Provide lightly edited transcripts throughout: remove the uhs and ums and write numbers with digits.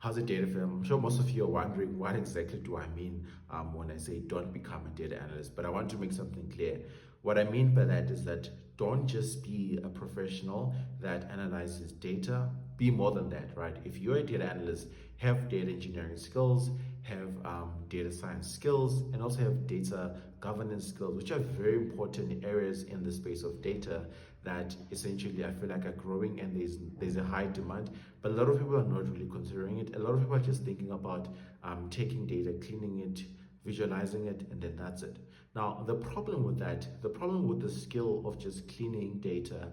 How's it, data firm? I'm sure most of you are wondering what exactly do I mean when I say don't become a data analyst. But I want to make something clear. What I mean by that is that don't just be a professional that analyzes data. Be more than that, right? If you're a data analyst, have data engineering skills, have data science skills, and also have data governance skills, which are very important areas in the space of data that essentially I feel like are growing, and there's a high demand, but a lot of people are not really considering it. A lot of people are just thinking about taking data, cleaning it, visualizing it, and then that's it. Now, the problem with that, the problem with the skill of just cleaning data,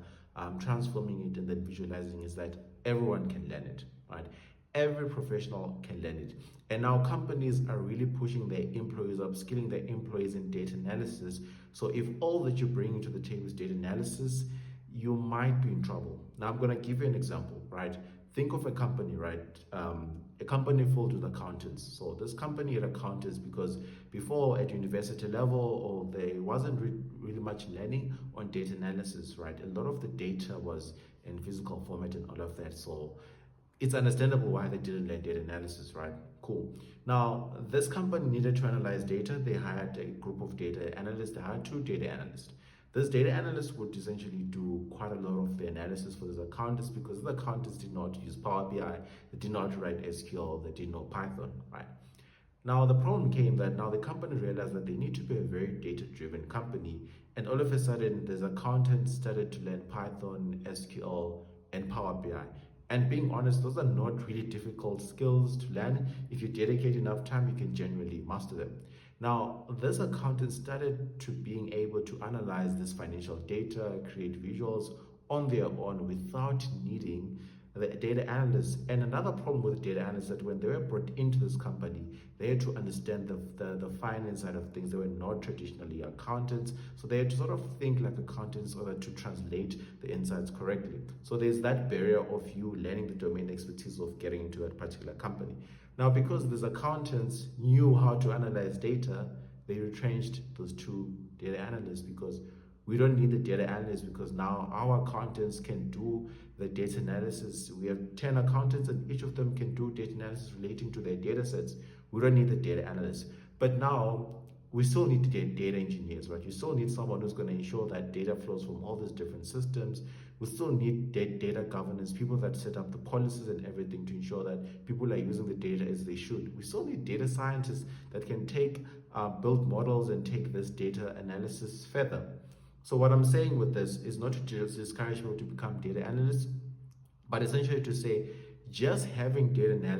transforming it, and then visualizing is that everyone can learn it, right? Every professional can learn it. And now companies are really pushing their employees, upskilling their employees in data analysis. So if all that you're bringing to the table is data analysis, you might be in trouble. Now I'm going to give you an example, right? Think of a company, right? A company filled with accountants. So this company had accountants because before at university level, or there wasn't really much learning on data analysis, right? A lot of the data was in physical format and all of that. So it's understandable why they didn't learn data analysis, right? Cool. Now, this company needed to analyze data. They hired a group of data analysts. They hired two data analysts. This data analyst would essentially do quite a lot of the analysis for these accountants because the accountants did not use Power BI, they did not write SQL, they did not Python, right? Now the problem came that now the company realized that they need to be a very data-driven company, and all of a sudden, these accountants started to learn Python, SQL, and Power BI. And being honest, those are not really difficult skills to learn. If you dedicate enough time, you can generally master them. Now, this accountant started to being able to analyze this financial data, create visuals on their own without needing the data analysts. And another problem with data analysts is that when they were brought into this company, they had to understand the finance side of things. They were not traditionally accountants, so they had to sort of think like accountants in order to translate the insights correctly. So there's that barrier of you learning the domain expertise of getting into a particular company. Now, because these accountants knew how to analyze data, they retrenched those two data analysts because we don't need the data analysts because now our accountants can do the data analysis. We have 10 accountants and each of them can do data analysis relating to their data sets. We don't need the data analysts. But now we still need data engineers, right? You still need someone who's going to ensure that data flows from all these different systems. We still need data governance, people that set up the policies and everything to ensure that people are using the data as they should. We still need data scientists that can build models and take this data analysis further. So what I'm saying with this is not to just discourage people to become data analysts, but essentially to say just having data analysis